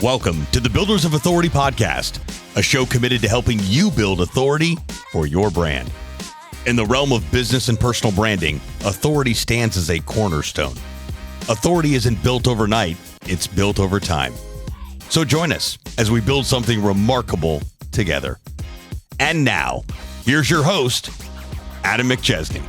Welcome to the Builders of Authority podcast, a show committed to helping you build authority for your brand. In the realm of business and personal branding, authority stands as a cornerstone. Authority isn't built overnight, it's built over time. So join us as we build something remarkable together. And now, here's your host, Adam McChesney.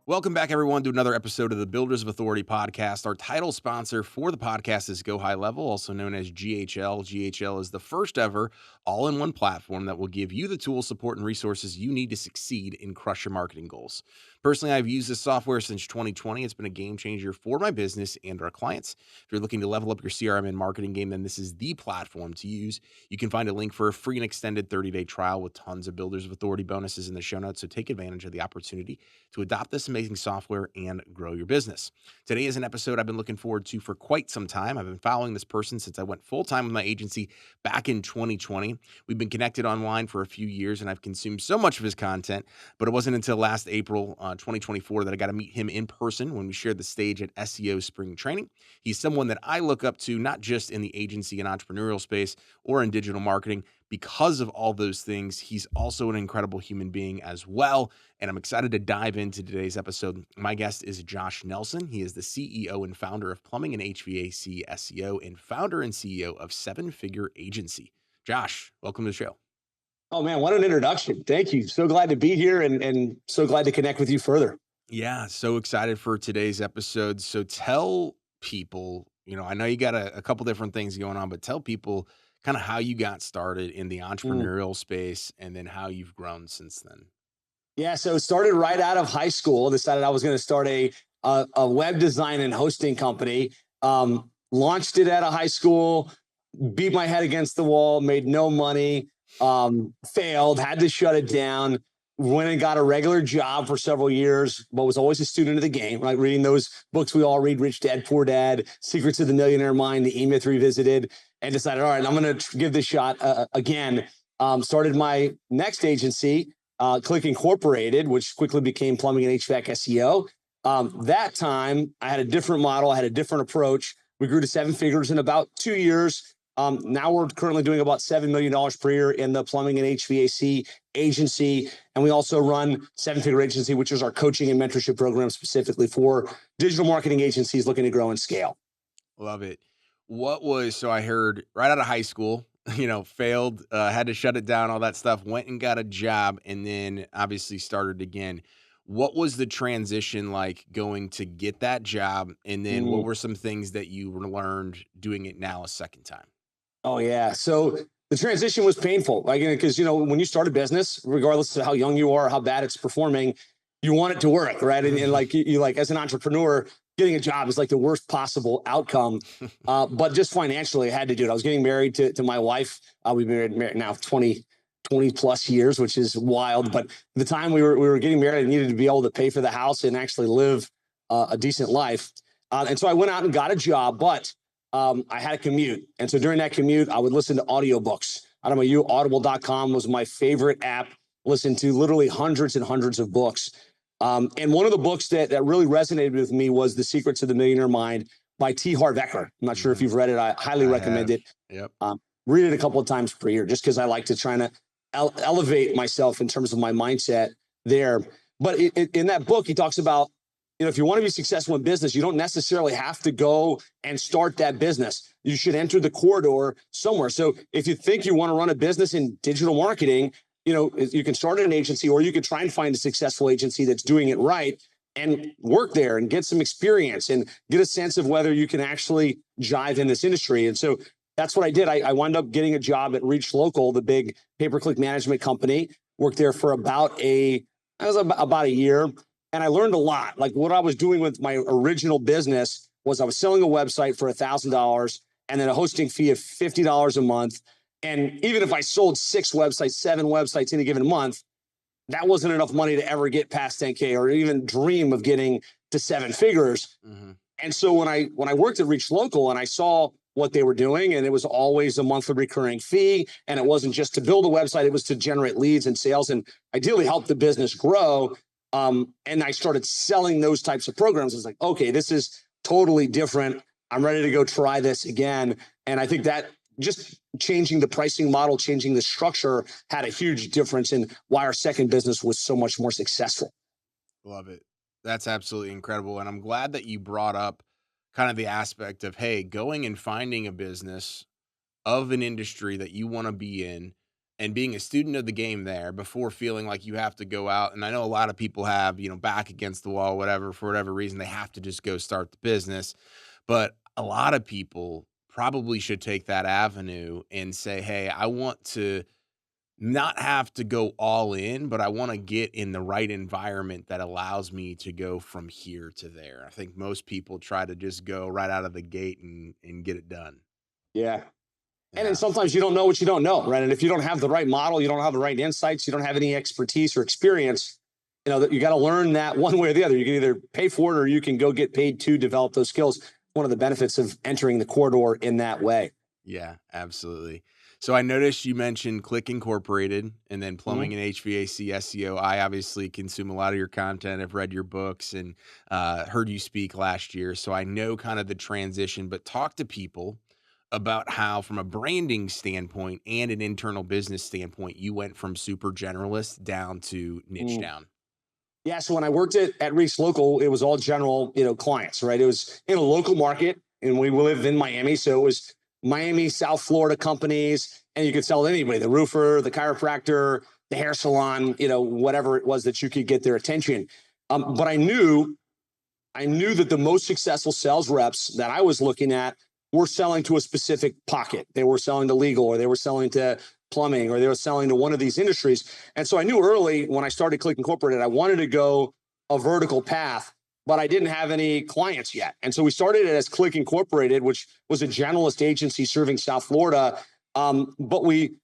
Welcome back, everyone, to another episode of the Builders of Authority podcast. Our title sponsor for the podcast is Go High Level, also known as GHL. GHL is the first ever all-in-one platform that will give you the tools, support, and resources you need to succeed and crush your marketing goals. Personally, I've used this software since 2020. It's been a game changer for my business and our clients. If you're looking to level up your CRM and marketing game, then this is the platform to use. You can find a link for a free and extended 30-day trial with tons of Builders of Authority bonuses in the show notes. So take advantage of the opportunity to adopt this amazing software and grow your business. Today is an episode I've been looking forward to for quite some time. I've been following this person since I went full-time with my agency back in 2020. We've been connected online for a few years, and I've consumed so much of his content, but it wasn't until last April 2024 that I got to meet him in person when we shared the stage at SEO Spring Training. He's someone that I look up to, not just in the agency and entrepreneurial space or in digital marketing. Because of all those things, he's also an incredible human being as well, and I'm excited to dive into today's episode. My guest is Josh Nelson. He is the CEO and founder of Plumbing and HVAC SEO and founder and CEO of Seven Figure Agency. Josh, welcome to the show. Oh man, what an introduction. Thank you. So glad to be here and so glad to connect with you further. Yeah, so excited for today's episode. So tell people, I know you got a couple different things going on, but tell people kind of how you got started in the entrepreneurial space and then how you've grown since then. Yeah, so it started right out of high school. Decided I was going to start a web design and hosting company. Launched it out of high school, beat my head against the wall, made no money, failed, had to shut it down, went and got a regular job for several years, but was always a student of the game, right? Reading those books we all read, Rich Dad, Poor Dad, Secrets of the Millionaire Mind, The E-Myth Revisited, and decided, all right, I'm going to give this shot again. Started my next agency, Click Incorporated, which quickly became Plumbing and HVAC SEO. That time, I had a different model, I had a different approach. We grew to seven figures in about 2 years. Now we're currently doing about $7 million per year in the plumbing and HVAC agency. And we also run Seven Figure Agency, which is our coaching and mentorship program specifically for digital marketing agencies looking to grow and scale. Love it. So I heard right out of high school, failed, had to shut it down, all that stuff, went and got a job, and then obviously started again. What was the transition like going to get that job? And then what were some things that you learned doing it now a second time? Oh, yeah. So the transition was painful, because, when you start a business, regardless of how young you are, how bad it's performing, you want it to work, right? And you as an entrepreneur, getting a job is like the worst possible outcome. But just financially, I had to do it. I was getting married to my wife. We've been married now 20 plus years, which is wild. But the time we were getting married, I needed to be able to pay for the house and actually live a decent life. And so I went out and got a job, but I had a commute. And so during that commute, I would listen to audiobooks. I don't know you, audible.com was my favorite app. Listened to literally hundreds and hundreds of books. And one of the books that really resonated with me was The Secrets of the Millionaire Mind by T. Harv Eker. I'm not sure if you've read it. I highly recommend it. Yep. Read it a couple of times per year, just because I like to try to elevate myself in terms of my mindset there. But in that book, he talks about, if you want to be successful in business, you don't necessarily have to go and start that business. You should enter the corridor somewhere. So if you think you want to run a business in digital marketing, you can start an agency, or you can try and find a successful agency that's doing it right and work there and get some experience and get a sense of whether you can actually jive in this industry. And so that's what I did. I wound up getting a job at Reach Local, the big pay-per-click management company. Worked there for about a year. And I learned a lot. Like, what I was doing with my original business was I was selling a website for $1,000 and then a hosting fee of $50 a month. And even if I sold 7 websites in a given month, that wasn't enough money to ever get past 10K or even dream of getting to 7 figures. Mm-hmm. And so when I worked at Reach Local and I saw what they were doing, and it was always a monthly recurring fee, and it wasn't just to build a website, it was to generate leads and sales and ideally help the business grow. And I started selling those types of programs. I was like, okay, this is totally different. I'm ready to go try this again. And I think that just changing the pricing model, changing the structure had a huge difference in why our second business was so much more successful. Love it. That's absolutely incredible. And I'm glad that you brought up kind of the aspect of, hey, going and finding a business of an industry that you want to be in and being a student of the game there before feeling like you have to go out. And I know a lot of people have, back against the wall, whatever, for whatever reason, they have to just go start the business. But a lot of people probably should take that avenue and say, hey, I want to not have to go all in, but I want to get in the right environment that allows me to go from here to there. I think most people try to just go right out of the gate and get it done. Yeah. And then Yeah. sometimes you don't know what you don't know, right? And if you don't have the right model, you don't have the right insights, you don't have any expertise or experience, that you got to learn that one way or the other. You can either pay for it or you can go get paid to develop those skills. One of the benefits of entering the corridor in that way. Yeah, absolutely. So I noticed you mentioned Click Incorporated and then plumbing and HVAC SEO. I obviously consume a lot of your content. I've read your books and heard you speak last year. So I know kind of the transition, but talk to people about how, from a branding standpoint and an internal business standpoint, you went from super generalist down to niche down. Yeah. So when I worked at Reese Local, it was all general, clients, right? It was in a local market and we live in Miami. So it was Miami, South Florida companies, and you could sell to anybody, the roofer, the chiropractor, the hair salon, whatever it was that you could get their attention. But I knew that the most successful sales reps that I was looking at were selling to a specific pocket. They were selling to legal, or they were selling to plumbing, or they were selling to one of these industries. And so I knew early when I started Click Incorporated, I wanted to go a vertical path, but I didn't have any clients yet. And so we started it as Click Incorporated, which was a generalist agency serving South Florida. But we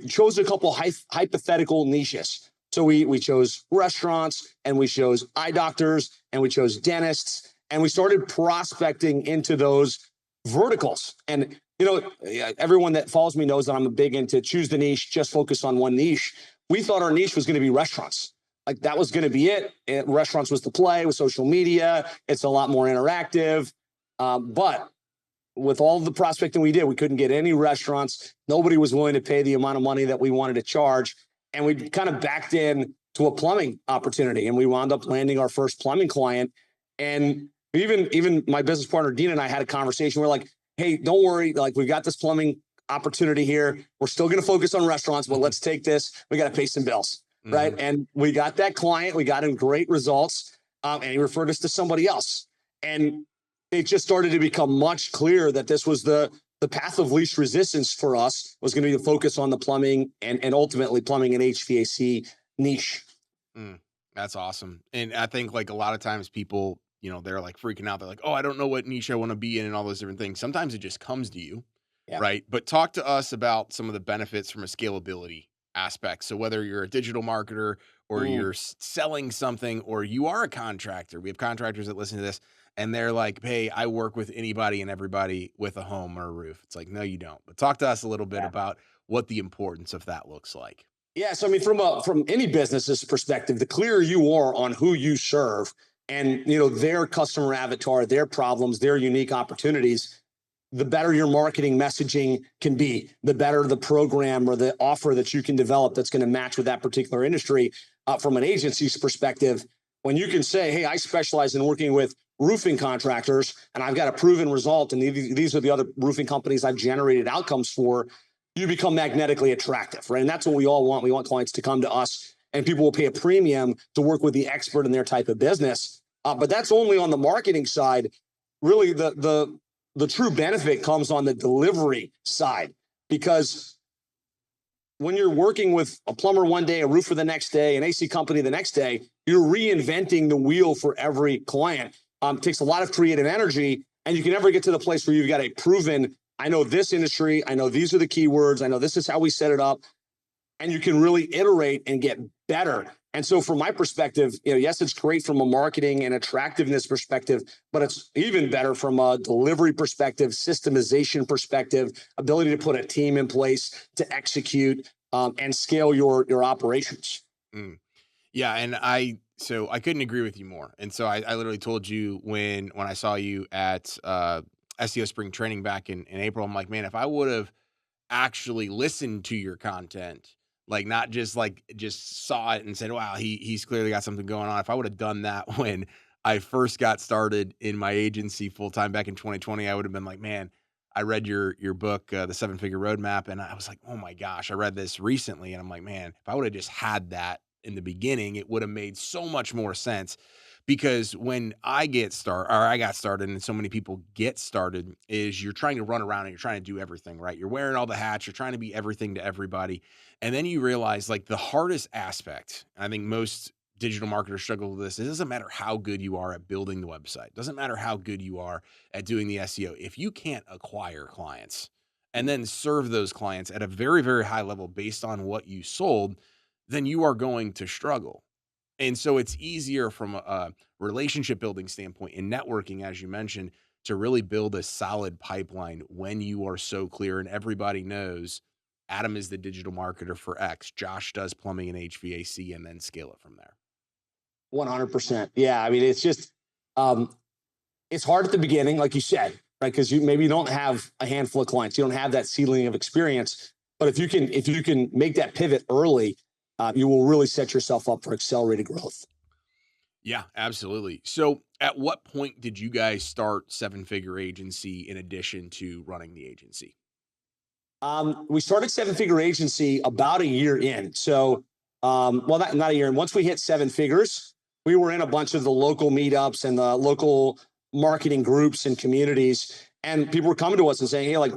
chose a couple hypothetical niches. So we chose restaurants, and we chose eye doctors, and we chose dentists, and we started prospecting into those verticals. And everyone that follows me knows that I'm big into choose the niche, just focus on one niche. We thought our niche was going to be restaurants. Like that was going to be it. Restaurants was the play with social media. It's a lot more interactive. But with all the prospecting we did, we couldn't get any restaurants. Nobody was willing to pay the amount of money that we wanted to charge. And we kind of backed in to a plumbing opportunity. And we wound up landing our first plumbing client. And even my business partner, Dean, and I had a conversation. We're like, hey, don't worry. Like, we've got this plumbing opportunity here. We're still going to focus on restaurants, but let's take this. We got to pay some bills. Right. And we got that client. We got him great results. And he referred us to somebody else. And it just started to become much clearer that this was the path of least resistance for us, was going to be the focus on the plumbing and ultimately plumbing and HVAC niche. That's awesome. And I think, like, a lot of times people, they're like freaking out. They're like, oh, I don't know what niche I want to be in and all those different things. Sometimes it just comes to you. Yeah. Right. But talk to us about some of the benefits from a scalability aspect. So whether you're a digital marketer or you're selling something, or you are a contractor, we have contractors that listen to this and they're like, hey, I work with anybody and everybody with a home or a roof. It's like, no, you don't. But talk to us a little bit about what the importance of that looks like. Yeah. So, I mean, from any business's perspective, the clearer you are on who you serve and, their customer avatar, their problems, their unique opportunities, the better your marketing messaging can be, the better the program or the offer that you can develop that's going to match with that particular industry. From an agency's perspective, when you can say, hey, I specialize in working with roofing contractors and I've got a proven result, and these are the other roofing companies I've generated outcomes for, you become magnetically attractive, right? And that's what we all want. We want clients to come to us, and people will pay a premium to work with the expert in their type of business. But that's only on the marketing side. Really, the true benefit comes on the delivery side, because when you're working with a plumber one day, a roofer the next day, an AC company the next day, you're reinventing the wheel for every client. It takes a lot of creative energy, and you can never get to the place where you've got a proven, I know this industry, I know these are the keywords, I know this is how we set it up, and you can really iterate and get better. And so from my perspective, yes, it's great from a marketing and attractiveness perspective, but it's even better from a delivery perspective, systemization perspective, ability to put a team in place to execute and scale your operations. Yeah. And I couldn't agree with you more. And so I literally told you when I saw you at SEO Spring Training back in April. I'm like, man, if I would have actually listened to your content, like not just just saw it and said, wow, he's clearly got something going on. If I would have done that when I first got started in my agency full time back in 2020, I would have been like, man, I read your book, The 7-Figure Roadmap, and I was like, oh my gosh, I read this recently, and I'm like, man, if I would have just had that in the beginning, it would have made so much more sense. Because when I got started, and so many people get started, is you're trying to run around and you're trying to do everything, right? You're wearing all the hats, you're trying to be everything to everybody. And then you realize like the hardest aspect, I think most digital marketers struggle with this, it doesn't matter how good you are at building the website, doesn't matter how good you are at doing the SEO. If you can't acquire clients and then serve those clients at a very, very high level based on what you sold, then you are going to struggle. And so it's easier from a relationship building standpoint and networking, as you mentioned, to really build a solid pipeline when you are so clear and everybody knows Adam is the digital marketer for X, Josh does plumbing and HVAC, and then scale it from there. 100%. Yeah. I mean, it's just, it's hard at the beginning, like you said, right? Because you don't have a handful of clients. You don't have that ceiling of experience. But if you can make that pivot early, you will really set yourself up for accelerated growth. Yeah, absolutely. So at what point did you guys start 7-Figure Agency in addition to running the agency? We started 7-Figure Agency about a year in. So, not a year in. Once we hit 7 figures, we were in a bunch of the local meetups and the local marketing groups and communities. And people were coming to us and saying, hey, like,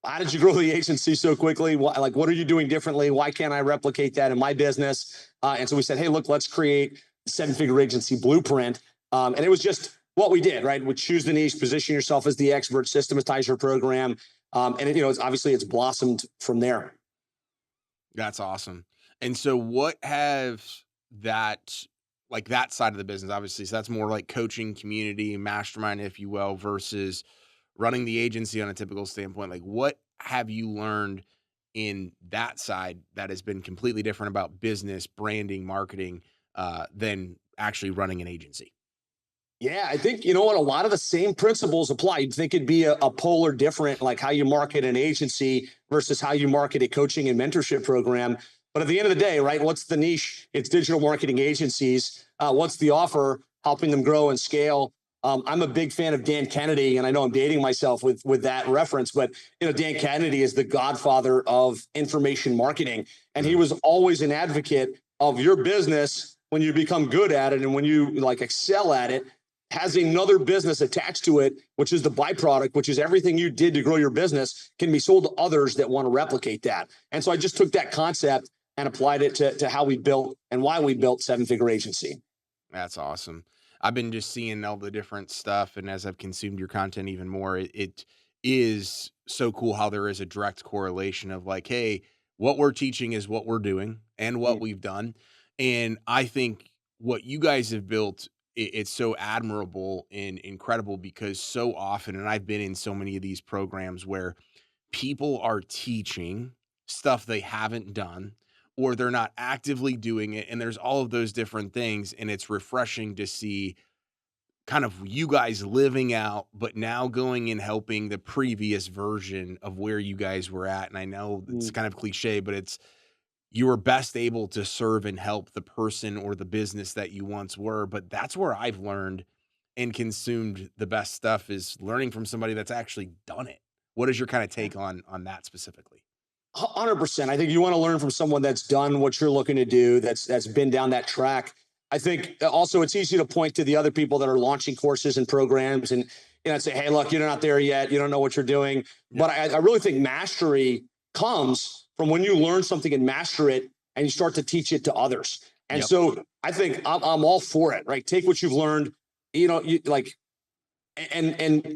how did you grow the agency so quickly? What are you doing differently? Why can't I replicate that in my business? And so we said, hey, look, let's create 7-Figure Agency blueprint. And it was just what we did, right? We choose the niche, position yourself as the expert, systematize your program. And it's blossomed from there. That's awesome. And so what have that side of the business, obviously, so that's more like coaching, community, mastermind, if you will, versus running the agency on a typical standpoint. Like, what have you learned in that side that has been completely different about business, branding, marketing, than actually running an agency? Yeah, I think, a lot of the same principles apply. You'd think it'd be a polar different, like how you market an agency versus how you market a coaching and mentorship program. But at the end of the day, right, what's the niche? It's digital marketing agencies. What's the offer? Helping them grow and scale. I'm a big fan of Dan Kennedy, and I know I'm dating myself with that reference, but Dan Kennedy is the godfather of information marketing, and he was always an advocate of your business when you become good at it and when you excel at it, has another business attached to it, which is the byproduct, which is everything you did to grow your business can be sold to others that want to replicate that. And so I just took that concept and applied it to how we built and why we built 7-Figure Agency. That's awesome. I've been just seeing all the different stuff, and as I've consumed your content even more, it is so cool how there is a direct correlation of like, hey, what we're teaching is what we're doing and what we've done. And I think what you guys have built, it's so admirable and incredible because so often, and I've been in so many of these programs where people are teaching stuff they haven't done or they're not actively doing it. And there's all of those different things. And it's refreshing to see kind of you guys living out, but now going and helping the previous version of where you guys were at. And I know it's kind of cliche, but you were best able to serve and help the person or the business that you once were. But that's where I've learned and consumed the best stuff, is learning from somebody that's actually done it. What is your kind of take on that specifically? 100%. I think you want to learn from someone that's done what you're looking to do, that's been down that track. I think also it's easy to point to the other people that are launching courses and programs and say, hey, look, you're not there yet. You don't know what you're doing. Yeah. But I really think mastery comes from when you learn something and master it and you start to teach it to others. And so I think I'm all for it, right? Take what you've learned, and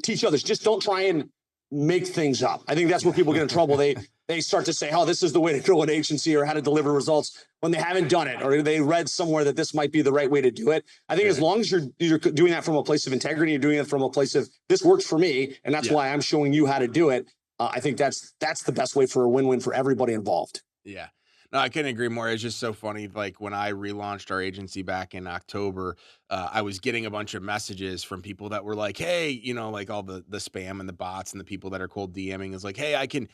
teach others. Just don't try and make things up. I think that's where people get in trouble. They start to say, oh, this is the way to grow an agency or how to deliver results when they haven't done it, or they read somewhere that this might be the right way to do it. I think as long as you're doing that from a place of integrity, you're doing it from a place of this works for me, and that's why I'm showing you how to do it. I think that's the best way for a win-win for everybody involved. Yeah. No, I couldn't agree more. It's just so funny. Like when I relaunched our agency back in October, I was getting a bunch of messages from people that were like, "Hey, like all the spam and the bots and the people that are cold DMing is like, hey, I can,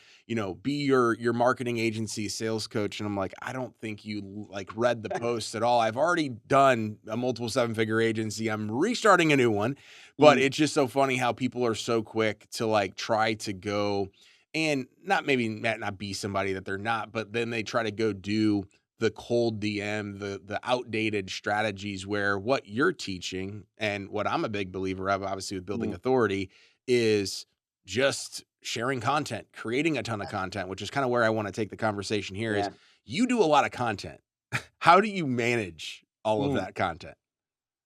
be your marketing agency sales coach." And I'm like, I don't think you like read the posts at all. I've already done a multiple 7-figure agency. I'm restarting a new one, but Mm, it's just so funny how people are so quick to like try to go and not be somebody that they're not, but then they try to go do the cold DM, the outdated strategies where what you're teaching and what I'm a big believer of, obviously with building mm, authority, is just sharing content, creating a ton of content, which is kind of where I want to take the conversation here is yeah. you do a lot of content. How do you manage all of Mm. that content?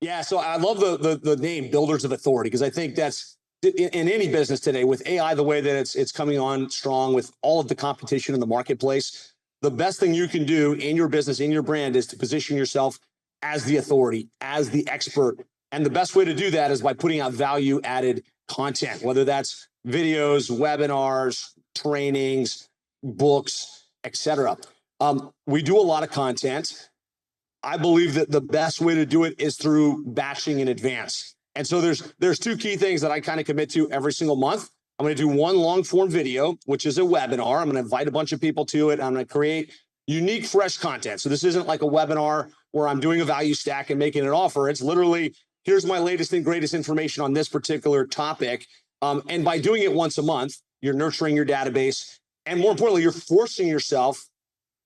Yeah, so I love the name Builders of Authority because I think that's in any business today with AI the way that it's coming on strong with all of the competition in the marketplace. The best thing you can do in your business, in your brand, is to position yourself as the authority, as the expert. And the best way to do that is by putting out value added content, whether that's videos, webinars, trainings, books, etc. We do a lot of content. I believe that the best way to do it is through batching in advance. And so there's two key things that I kind of commit to every single month. I'm going to do one long form video, which is a webinar. I'm going to invite a bunch of people to it. I'm going to create unique, fresh content. So this isn't like a webinar where I'm doing a value stack and making an offer. It's literally, here's my latest and greatest information on this particular topic. And by doing it once a month, you're nurturing your database. And more importantly, you're forcing yourself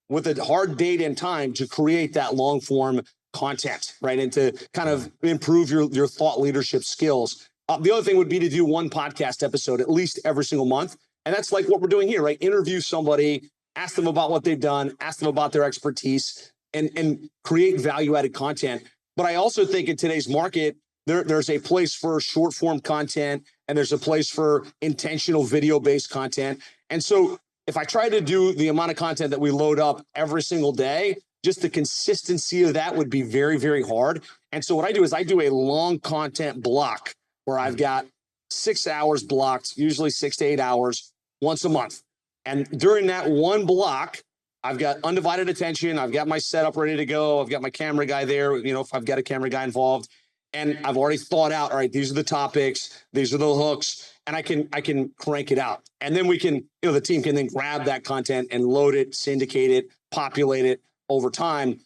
with a hard date and time to create that long form content, right? And to kind of improve your thought leadership skills. The other thing would be to do one podcast episode at least every single month. And that's like what we're doing here, right? Interview somebody, ask them about what they've done, ask them about their expertise, and create value added content. But I also think in today's market, there's a place for short form content and there's a place for intentional video based content. And so if I try to do the amount of content that we load up every single day, just the consistency of that would be very, very hard. And so what I do is I do a long content block where I've got 6 hours blocked, usually 6 to 8 hours once a month. And during that one block, I've got undivided attention. I've got my setup ready to go. I've got my camera guy there, if I've got a camera guy involved. And I've already thought out, all right, these are the topics, these are the hooks, and I can crank it out. And then we can, the team can then grab that content and load it, syndicate it, populate it over time.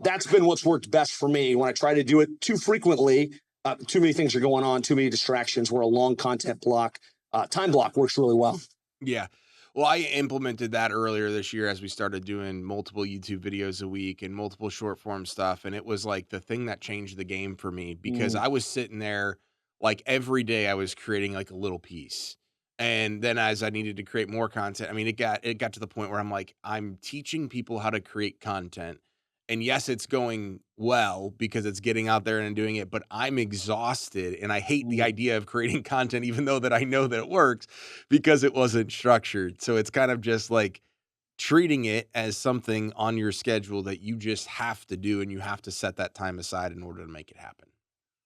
That's been what's worked best for me. When I try to do it too frequently, too many things are going on, too many distractions, where a long content block, time block works really well. Yeah. Well, I implemented that earlier this year as we started doing multiple YouTube videos a week and multiple short form stuff. And it was like the thing that changed the game for me because I was sitting there like every day I was creating like a little piece. And then as I needed to create more content, I mean, it got to the point where I'm like, I'm teaching people how to create content. And yes, it's going well because it's getting out there and doing it, but I'm exhausted and I hate the idea of creating content, even though that I know that it works because it wasn't structured. So it's kind of just like treating it as something on your schedule that you just have to do and you have to set that time aside in order to make it happen.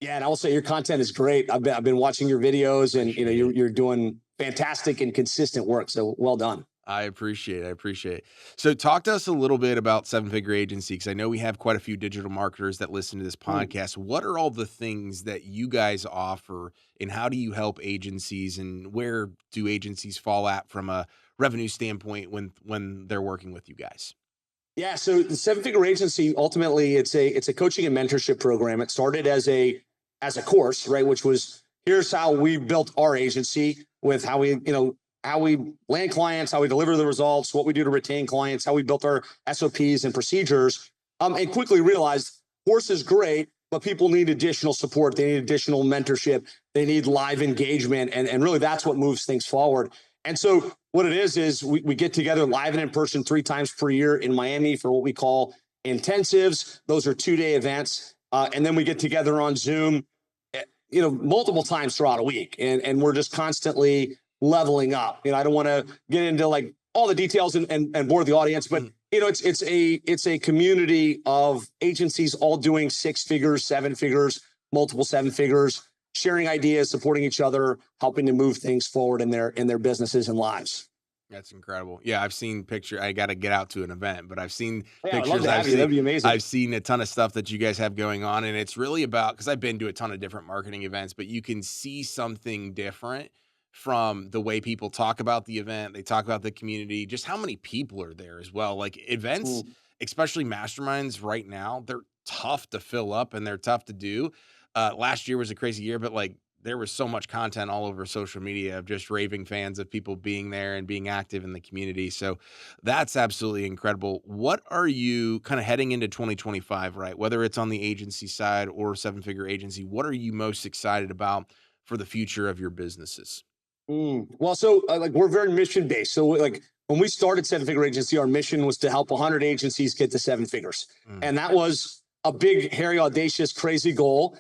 Yeah, and I will say your content is great. I've been watching your videos, and Appreciate it. you're doing fantastic and consistent work. So well done. I appreciate it. I appreciate it. So talk to us a little bit about 7-Figure Agency, because I know we have quite a few digital marketers that listen to this podcast. What are all the things that you guys offer and how do you help agencies and where do agencies fall at from a revenue standpoint when they're working with you guys? Yeah, so the 7-Figure Agency ultimately it's a coaching and mentorship program. It started as a course, right, which was here's how we built our agency with how we land clients, how we deliver the results, what we do to retain clients, how we built our SOPs and procedures, and quickly realized course is great, but people need additional support. They need additional mentorship. They need live engagement, and really that's what moves things forward. And so what it is we get together live and in person 3 times per year in Miami for what we call intensives. Those are 2-day events. And then we get together on Zoom, multiple times throughout a week. And we're just constantly leveling up. I don't want to get into like all the details and bore the audience, but it's a community of agencies all doing 6 figures, 7 figures, multiple 7 figures, sharing ideas, supporting each other, helping to move things forward in their businesses and lives. That's incredible. Yeah, I've seen picture. I got to get out to an event, but I've seen Yeah, I'd love pictures. to have you. That'd be amazing. I've seen a ton of stuff that you guys have going on, and it's really about, because I've been to a ton of different marketing events, but you can see something different from the way people talk about the event. They talk about the community, just how many people are there as well. Like events, Mm, especially masterminds right now, they're tough to fill up and they're tough to do. Last year was a crazy year, but like there was so much content all over social media of just raving fans of people being there and being active in the community. So that's absolutely incredible. What are you kind of heading into 2025, right? Whether it's on the agency side or seven figure agency, what are you most excited about for the future of your businesses? Well, so like we're very mission based. So like when we started Seven Figure Agency, our mission was to help 100 agencies get to seven figures, Mm, and that was a big, hairy, audacious, crazy goal.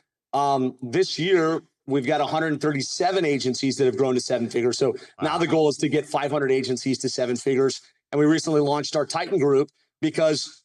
This year we've got 137 agencies that have grown to seven figures. So now wow. the goal is to get 500 agencies to seven figures, and we recently launched our Titan Group because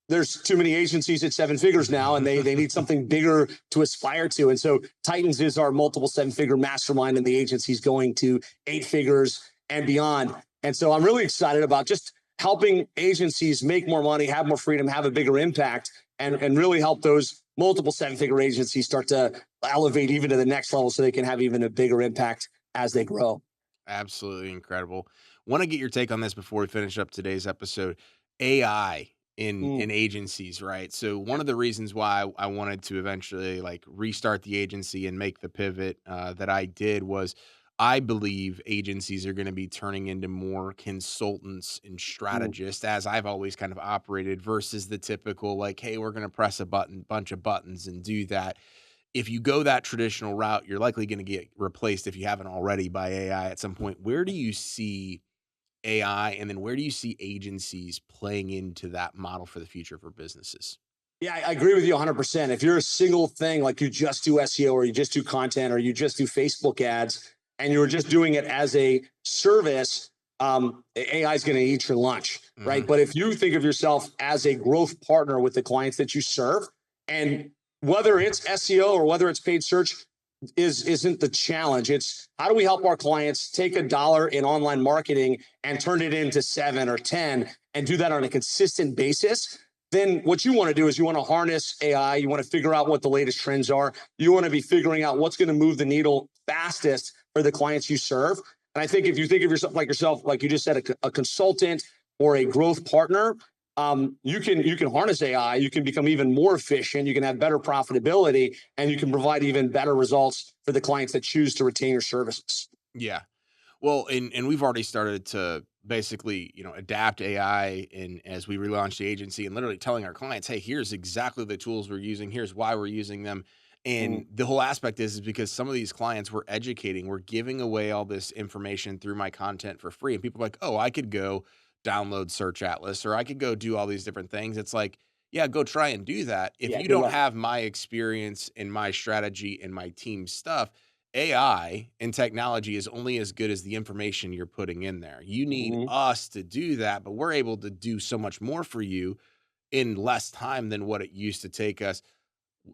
there's too many agencies at seven figures now, and they need something bigger to aspire to. And so Titans is our multiple seven figure mastermind, and the agency's going to eight figures and beyond. And so I'm really excited about just helping agencies make more money, have more freedom, have a bigger impact, and really help those multiple seven figure agencies start to elevate even to the next level so they can have even a bigger impact as they grow. Absolutely incredible. Want to get your take on this before we finish up today's episode. AI in Mm, agencies, right? So one of the reasons why I wanted to eventually like restart the agency and make the pivot that I did was I believe agencies are going to be turning into more consultants and mm, strategists, as I've always kind of operated, versus the typical like, hey, we're going to press a bunch of buttons and do that. If you go that traditional route, you're likely going to get replaced if you haven't already by AI at some point. Where do you see AI, and then where do you see agencies playing into that model for the future for businesses? Yeah, I agree with you 100%. If you're a single thing, like you just do SEO or you just do content or you just do Facebook ads and you're just doing it as a service, AI is going to eat your lunch, right? Mhm. But if you think of yourself as a growth partner with the clients that you serve, and whether it's SEO or whether it's paid search, isn't the challenge. It's how do we help our clients take a dollar in online marketing and turn it into 7 or 10 and do that on a consistent basis. Then what you want to do is you want to harness AI. You want to figure out what the latest trends are. You want to be figuring out what's going to move the needle fastest for the clients you serve. And I think if you think of yourself, like you just said, a consultant or a growth partner, you can harness AI. You can become even more efficient. You can have better profitability, and you can provide even better results for the clients that choose to retain your services. Yeah. Well, and we've already started to basically, adapt AI and as we relaunch the agency and literally telling our clients, hey, here's exactly the tools we're using, here's why we're using them. And Mm, the whole aspect is because some of these clients we're educating, we're giving away all this information through my content for free. And people are like, oh, I could go download Search Atlas or I could go do all these different things. It's like, yeah, go try and do that. If yeah, you good don't luck. have my experience and my strategy and my team stuff, AI and technology is only as good as the information you're putting in there. You need Mhm. us to do that, but we're able to do so much more for you in less time than what it used to take us.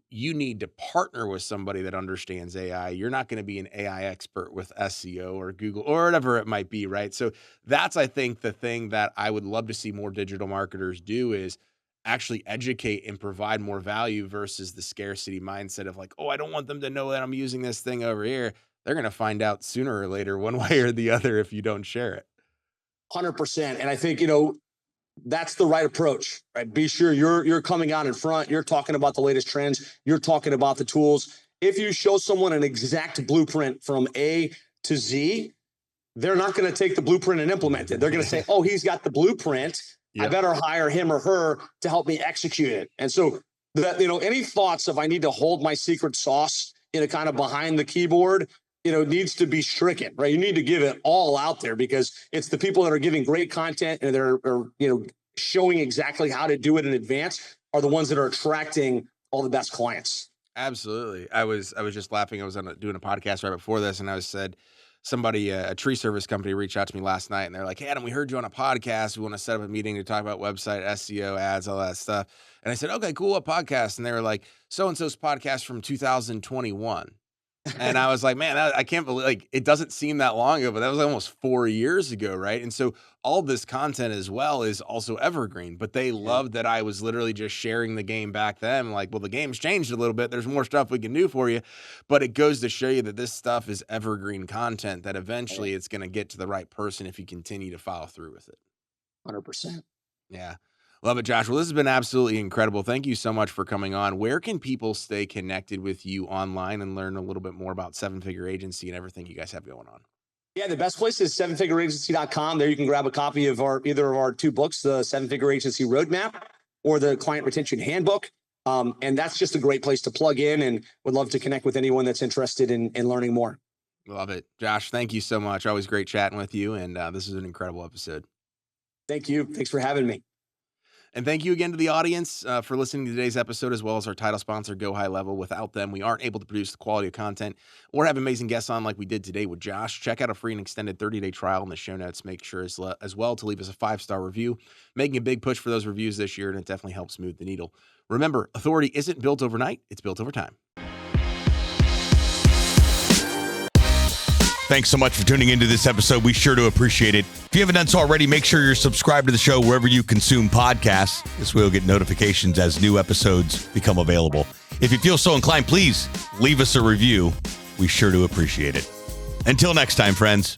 You need to partner with somebody that understands AI. You're not going to be an AI expert with SEO or Google or whatever it might be, right? So that's, I think, the thing that I would love to see more digital marketers do is actually educate and provide more value versus the scarcity mindset of like, oh, I don't want them to know that I'm using this thing over here. They're going to find out sooner or later, one way or the other, if you don't share it. 100%. And I think, that's the right approach, right? Be sure you're coming out in front. You're talking about the latest trends. You're talking about the tools. If you show someone an exact blueprint from A to Z, they're not going to take the blueprint and implement it. They're going to say, oh, he's got the blueprint. I Yep. better hire him or her to help me execute it. And so that, any thoughts of I need to hold my secret sauce, kind of behind the keyboard, needs to be stricken, right? You need to give it all out there because it's the people that are giving great content and they're showing exactly how to do it in advance are the ones that are attracting all the best clients. Absolutely. I was just laughing. I was doing a podcast right before this, and I was said somebody, a tree service company, reached out to me last night, and they're like, "Hey, Adam, we heard you on a podcast. We want to set up a meeting to talk about website SEO, ads, all that stuff." And I said, "Okay, cool. What podcast?" And they were like, "So and so's podcast from 2021." And I was like, man, I can't believe, like, it doesn't seem that long ago, but that was almost 4 years ago, right? And so all this content as well is also evergreen, but they loved that I was literally just sharing the game back then. Like, well, the game's changed a little bit. There's more stuff we can do for you, but it goes to show you that this stuff is evergreen content that eventually it's going to get to the right person if you continue to follow through with it. 100%. Yeah. Love it, Josh. Well, this has been absolutely incredible. Thank you so much for coming on. Where can people stay connected with you online and learn a little bit more about Seven Figure Agency and everything you guys have going on? Yeah, the best place is sevenfigureagency.com. There you can grab a copy of either of our 2 books, the Seven Figure Agency Roadmap or the Client Retention Handbook. And that's just a great place to plug in, and would love to connect with anyone that's interested in learning more. Love it. Josh, thank you so much. Always great chatting with you. And this is an incredible episode. Thank you. Thanks for having me. And thank you again to the audience for listening to today's episode, as well as our title sponsor, Go High Level. Without them, we aren't able to produce the quality of content or have amazing guests on like we did today with Josh. Check out a free and extended 30-day trial in the show notes. Make sure as well to leave us a 5-star review, making a big push for those reviews this year, and it definitely helps move the needle. Remember, authority isn't built overnight. It's built over time. Thanks so much for tuning into this episode. We sure do appreciate it. If you haven't done so already, make sure you're subscribed to the show wherever you consume podcasts. This way you'll get notifications as new episodes become available. If you feel so inclined, please leave us a review. We sure do appreciate it. Until next time, friends.